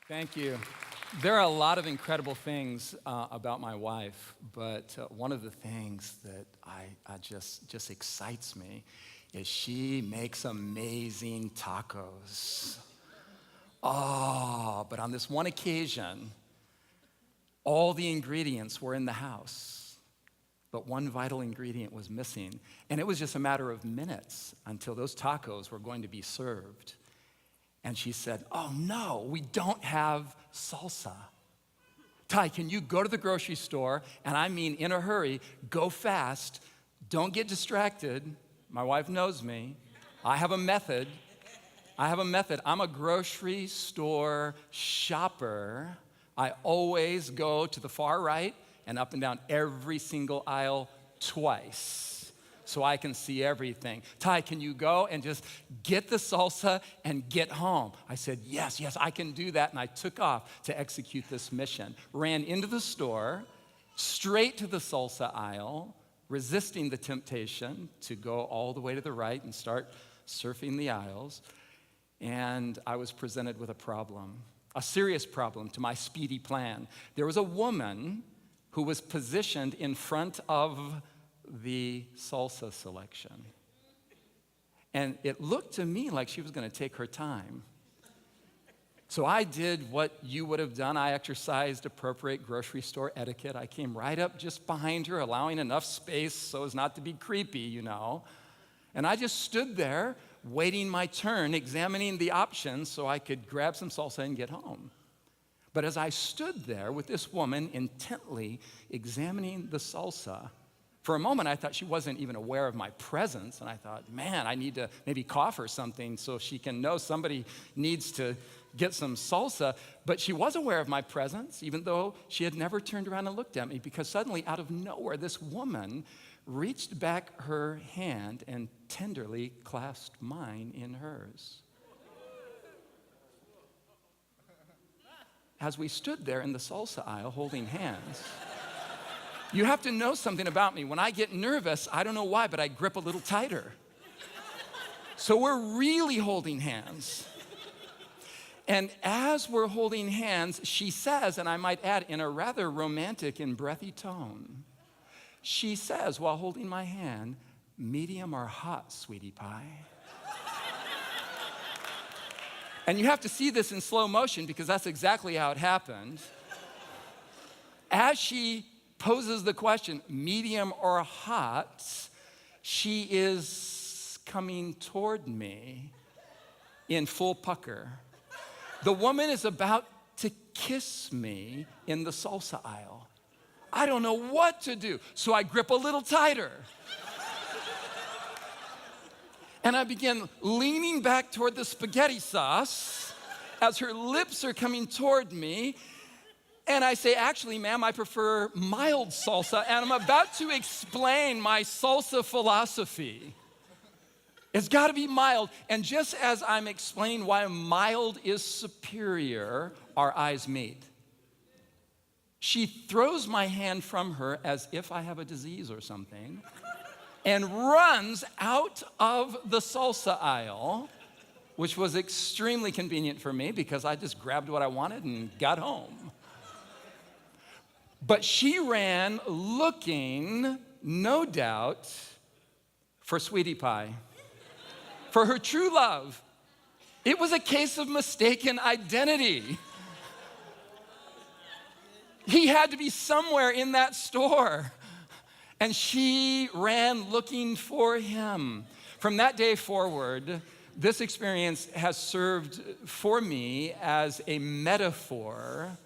Thank you. There are a lot of incredible things about my wife, but one of the things that I just excites me is she makes amazing tacos. Oh, but on this one occasion, all the ingredients were in the house, but one vital ingredient was missing, and it was just a matter of minutes until those tacos were going to be served. And she said, "Oh no, we don't have salsa. Ty, can you go to the grocery store, and I mean in a hurry, go fast, don't get distracted." My wife knows me. I have a method. I'm a grocery store shopper. I always go to the far right and up and down every single aisle twice, so I can see everything. "Ty, can you go and just get the salsa and get home?" I said, yes, I can do that. And I took off to execute this mission. Ran into the store, straight to the salsa aisle, resisting the temptation to go all the way to the right and start surfing the aisles. And I was presented with a problem, a serious problem to my speedy plan. There was a woman who was positioned in front of the salsa selection. And it looked to me like she was going to take her time. So I did what you would have done. I exercised appropriate grocery store etiquette. I came right up just behind her, allowing enough space so as not to be creepy, you know. And I just stood there waiting my turn, examining the options so I could grab some salsa and get home. But as I stood there with this woman intently examining the salsa, for a moment, I thought she wasn't even aware of my presence, and I thought, man, I need to maybe cough or something so she can know somebody needs to get some salsa. But she was aware of my presence, even though she had never turned around and looked at me, because suddenly, out of nowhere, this woman reached back her hand and tenderly clasped mine in hers. As we stood there in the salsa aisle holding hands, you have to know something about me. When I get nervous, I don't know why, but I grip a little tighter. So we're really holding hands. And as we're holding hands, she says, and I might add in a rather romantic and breathy tone, she says, while holding my hand, "Medium or hot, sweetie pie?" And you have to see this in slow motion because that's exactly how it happened. As she poses the question, medium or hot, she is coming toward me in full pucker. The woman is about to kiss me in the salsa aisle. I don't know what to do, so I grip a little tighter. And I begin leaning back toward the spaghetti sauce as her lips are coming toward me. And I say, "Actually, ma'am, I prefer mild salsa." And I'm about to explain my salsa philosophy. It's got to be mild. And just as I'm explaining why mild is superior, our eyes meet. She throws my hand from her as if I have a disease or something and runs out of the salsa aisle, which was extremely convenient for me because I just grabbed what I wanted and got home. But she ran looking, no doubt, for sweetie pie, for her true love. It was a case of mistaken identity. He had to be somewhere in that store. And she ran looking for him. From that day forward, this experience has served for me as a metaphor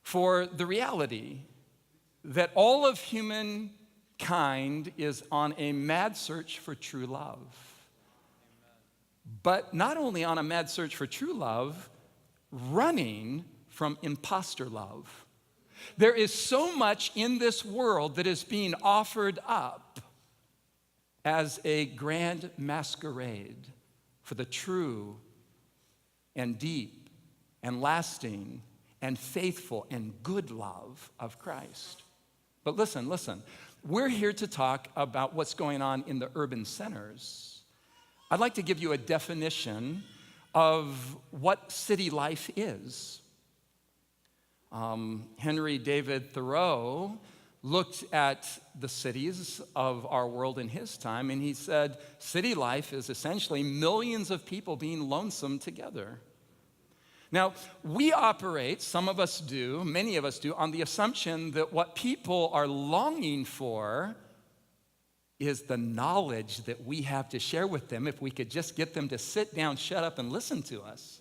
for the reality that all of humankind is on a mad search for true love. But not only on a mad search for true love, running from imposter love. There is so much in this world that is being offered up as a grand masquerade for the true and deep and lasting and faithful and good love of Christ. But listen, we're here to talk about what's going on in the urban centers. I'd like to give you a definition of what city life is. Henry David Thoreau looked at the cities of our world in his time, and he said, city life is essentially millions of people being lonesome together. Now, we operate, some of us do, many of us do, on the assumption that what people are longing for is the knowledge that we have to share with them if we could just get them to sit down, shut up, and listen to us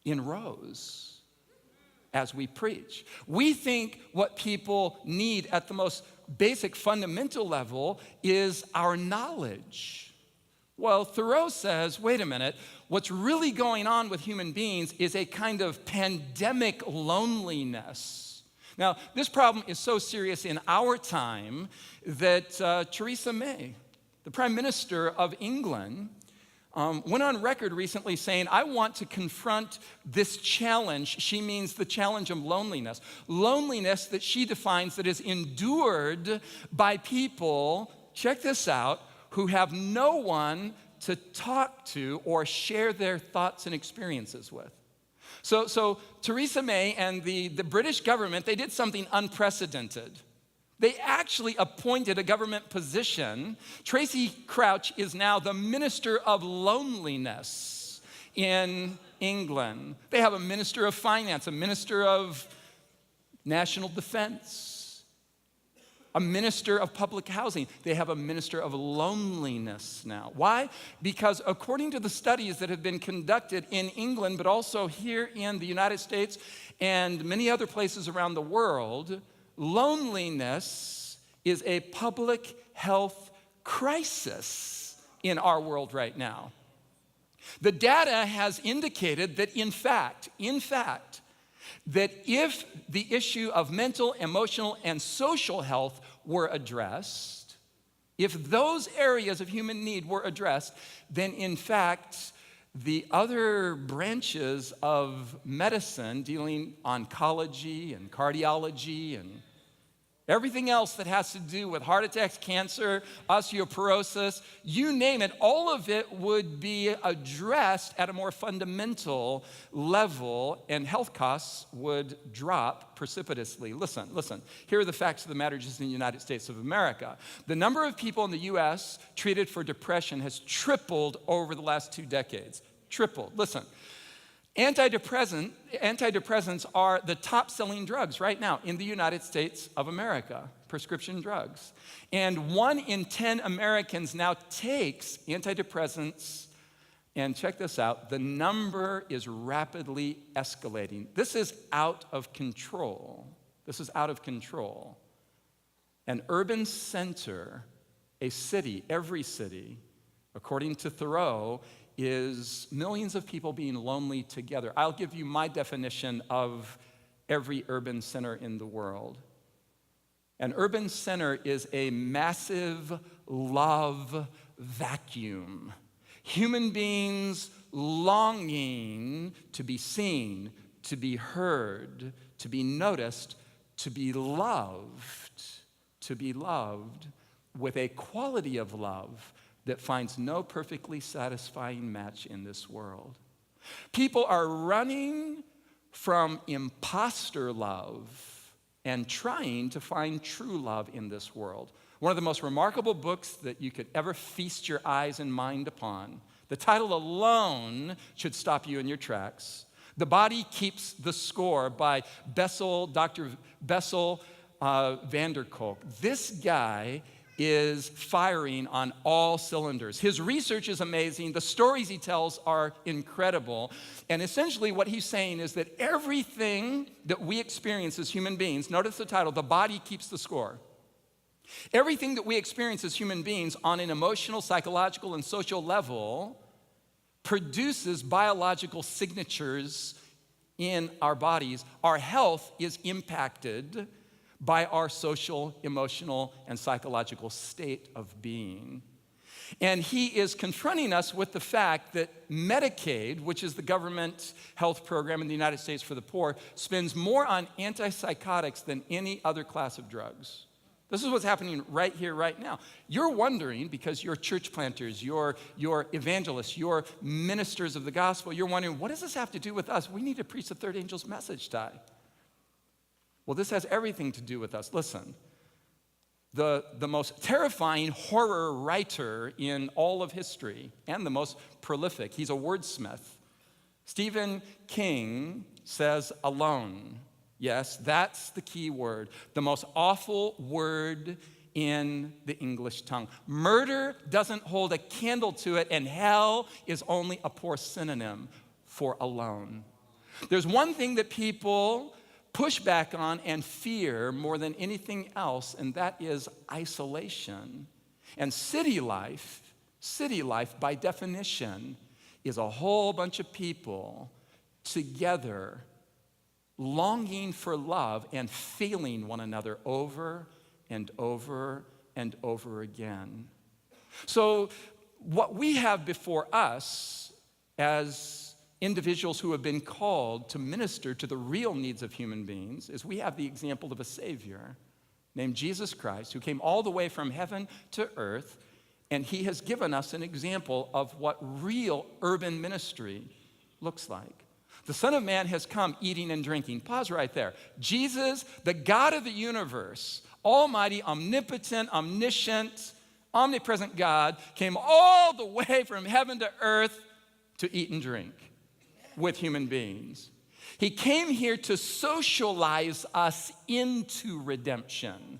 in rows as we preach. We think what people need at the most basic fundamental level is our knowledge. Well, Thoreau says, wait a minute, what's really going on with human beings is a kind of pandemic loneliness. Now, this problem is so serious in our time that Theresa May, the Prime Minister of England, went on record recently saying, I want to confront this challenge. She means the challenge of loneliness. Loneliness that she defines that is endured by people, check this out, who have no one to talk to or share their thoughts and experiences with. So Theresa May and the British government, they did something unprecedented. They actually appointed a government position. Tracy Crouch is now the Minister of Loneliness in England. They have a Minister of Finance, a Minister of National Defense, a Minister of Public Housing. They have a Minister of Loneliness now. Why? Because according to the studies that have been conducted in England, but also here in the United States and many other places around the world, loneliness is a public health crisis in our world right now. The data has indicated that in fact, that if the issue of mental, emotional, and social health were addressed, if those areas of human need were addressed, then in fact, the other branches of medicine dealing oncology and cardiology and everything else that has to do with heart attacks, cancer, osteoporosis, you name it, all of it would be addressed at a more fundamental level, and health costs would drop precipitously. Listen, here are the facts of the matter just in the United States of America. The number of people in the U.S. treated for depression has tripled over the last 2 decades. Tripled. Listen. Antidepressants are the top-selling drugs right now in the United States of America, prescription drugs. And 1 in 10 Americans now takes antidepressants, and check this out, the number is rapidly escalating. This is out of control. An urban center, a city, every city, according to Thoreau, is millions of people being lonely together. I'll give you my definition of every urban center in the world. An urban center is a massive love vacuum. Human beings longing to be seen, to be heard, to be noticed, to be loved with a quality of love that finds no perfectly satisfying match in this world. People are running from imposter love and trying to find true love in this world. One of the most remarkable books that you could ever feast your eyes and mind upon. The title alone should stop you in your tracks. The Body Keeps the Score by Dr. Bessel van der Kolk. This guy is firing on all cylinders. His research is amazing. The stories he tells are incredible. And essentially what he's saying is that everything that we experience as human beings, notice the title, The Body Keeps the Score. Everything that we experience as human beings on an emotional, psychological, and social level produces biological signatures in our bodies. Our health is impacted by our social, emotional, and psychological state of being. And he is confronting us with the fact that Medicaid, which is the government health program in the United States for the poor, spends more on antipsychotics than any other class of drugs. This is what's happening right here, right now. You're wondering, because you're church planters, you're evangelists, you're ministers of the gospel, you're wondering, what does this have to do with us? We need to preach the third angel's message, Ty. Well, this has everything to do with us. Listen, the most terrifying horror writer in all of history, and the most prolific, he's a wordsmith. Stephen King says alone. Yes, that's the key word. The most awful word in the English tongue. Murder doesn't hold a candle to it, and hell is only a poor synonym for alone. There's one thing that people push back on and fear more than anything else, and that is isolation. And city life by definition, is a whole bunch of people together longing for love and failing one another over and over and over again. So what we have before us as individuals who have been called to minister to the real needs of human beings is we have the example of a Savior named Jesus Christ, who came all the way from heaven to earth, and he has given us an example of what real urban ministry looks like. The Son of Man has come eating and drinking. Pause right there. Jesus, the God of the universe, almighty, omnipotent, omniscient, omnipresent God, came all the way from heaven to earth to eat and drink with human beings. He came here to socialize us into redemption.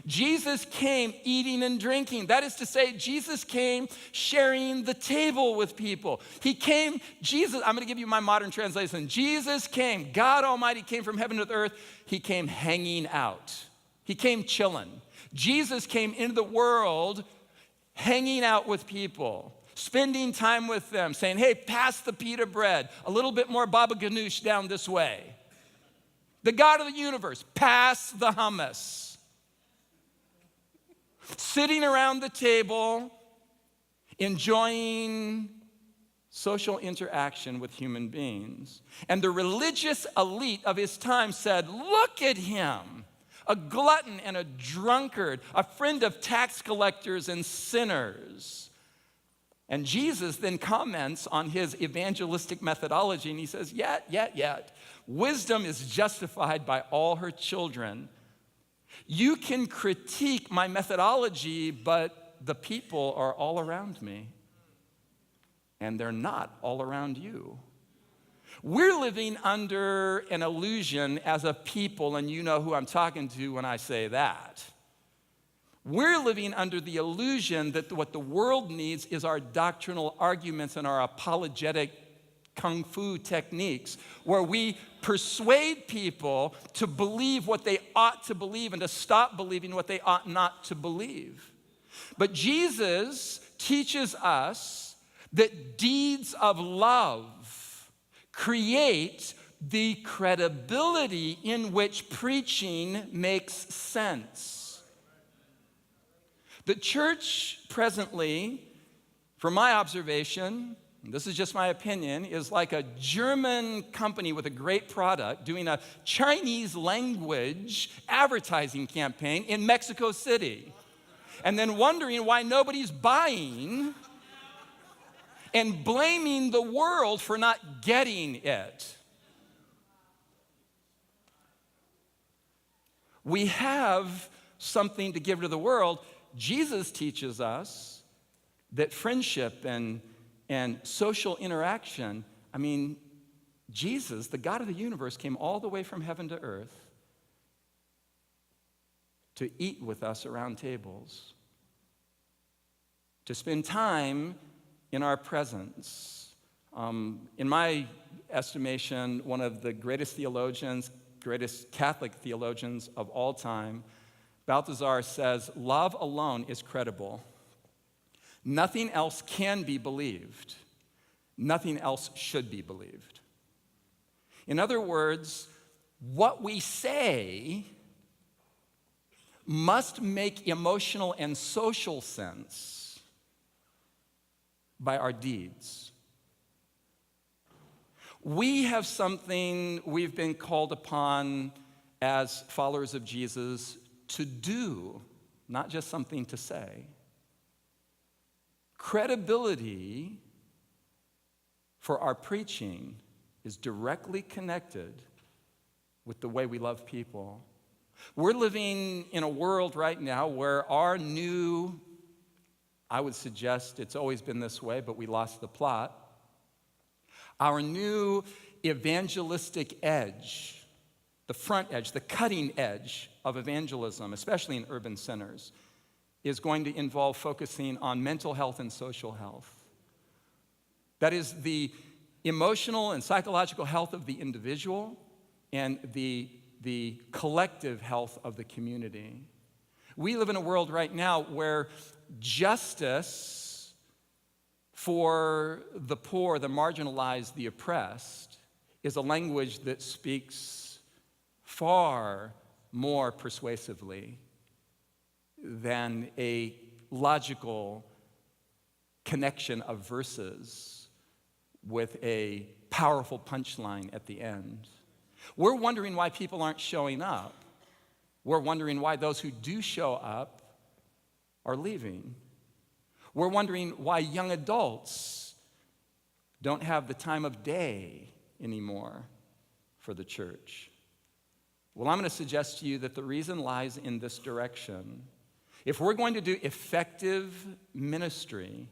Jesus came eating and drinking. That is to say, Jesus came sharing the table with people. I'm going to give you my modern translation. Jesus came, God Almighty came from heaven to earth. He came hanging out. He came chilling. Jesus came into the world hanging out with people, spending time with them, saying, hey, pass the pita bread, a little bit more baba ganoush down this way. The God of the universe, pass the hummus. Sitting around the table, enjoying social interaction with human beings. And the religious elite of his time said, look at him, a glutton and a drunkard, a friend of tax collectors and sinners. And Jesus then comments on his evangelistic methodology, and he says, yet, wisdom is justified by all her children. You can critique my methodology, but the people are all around me, and they're not all around you. We're living under an illusion as a people, and you know who I'm talking to when I say that. We're living under the illusion that what the world needs is our doctrinal arguments and our apologetic kung fu techniques, where we persuade people to believe what they ought to believe and to stop believing what they ought not to believe. But Jesus teaches us that deeds of love create the credibility in which preaching makes sense. The church presently, from my observation, this is just my opinion, is like a German company with a great product doing a Chinese language advertising campaign in Mexico City, and then wondering why nobody's buying and blaming the world for not getting it. We have something to give to the world. Jesus teaches us that friendship and social interaction, Jesus, the God of the universe, came all the way from heaven to earth to eat with us around tables, to spend time in our presence. In my estimation, one of the greatest theologians, greatest Catholic theologians of all time, Balthazar says, love alone is credible. Nothing else can be believed. Nothing else should be believed. In other words, what we say must make emotional and social sense by our deeds. We have something we've been called upon as followers of Jesus to do, not just something to say. Credibility for our preaching is directly connected with the way we love people. We're living in a world right now where our new, I would suggest it's always been this way, but we lost the plot. Our new evangelistic edge, the front edge, the cutting edge of evangelism, especially in urban centers, is going to involve focusing on mental health and social health. That is the emotional and psychological health of the individual and the collective health of the community. We live in a world right now where justice for the poor, the marginalized, the oppressed is a language that speaks far more persuasively than a logical connection of verses with a powerful punchline at the end. We're wondering why people aren't showing up. We're wondering why those who do show up are leaving. We're wondering why young adults don't have the time of day anymore for the church. Well, I'm going to suggest to you that the reason lies in this direction. If we're going to do effective ministry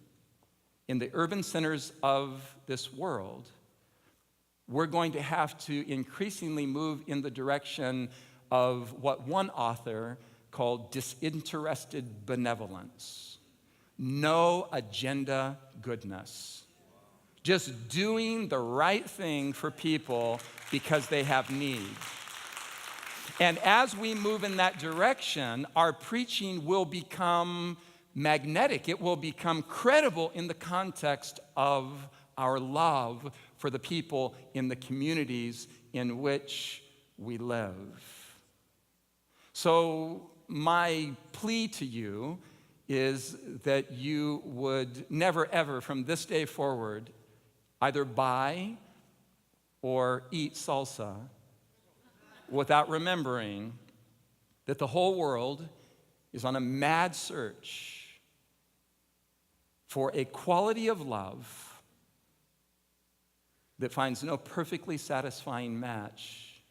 in the urban centers of this world, we're going to have to increasingly move in the direction of what one author called disinterested benevolence. No agenda goodness. Just doing the right thing for people because they have need. And as we move in that direction, our preaching will become magnetic. It will become credible in the context of our love for the people in the communities in which we live. So my plea to you is that you would never, ever, from this day forward, either buy or eat salsa without remembering that the whole world is on a mad search for a quality of love that finds no perfectly satisfying match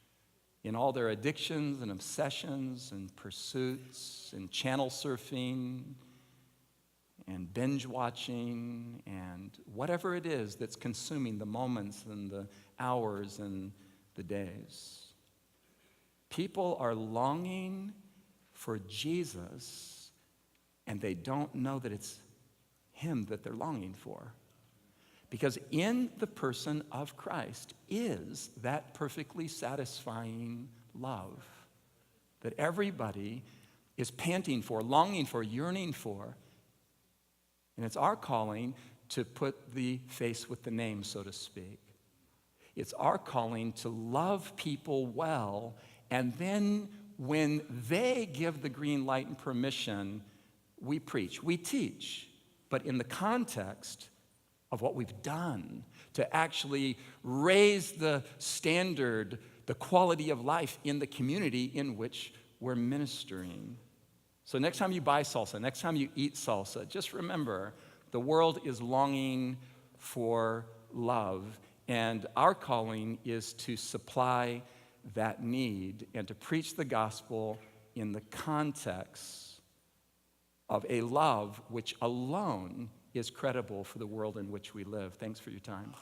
in all their addictions and obsessions and pursuits and channel surfing and binge watching and whatever it is that's consuming the moments and the hours and the days. People are longing for Jesus, and they don't know that it's Him that they're longing for. Because in the person of Christ is that perfectly satisfying love that everybody is panting for, longing for, yearning for. And it's our calling to put the face with the name, so to speak. It's our calling to love people well, and then when they give the green light and permission, we preach, we teach, but in the context of what we've done to actually raise the standard, the quality of life in the community in which we're ministering. So next time you buy salsa, next time you eat salsa, just remember the world is longing for love, and our calling is to supply that need and to preach the gospel in the context of a love which alone is credible for the world in which we live. Thanks for your time.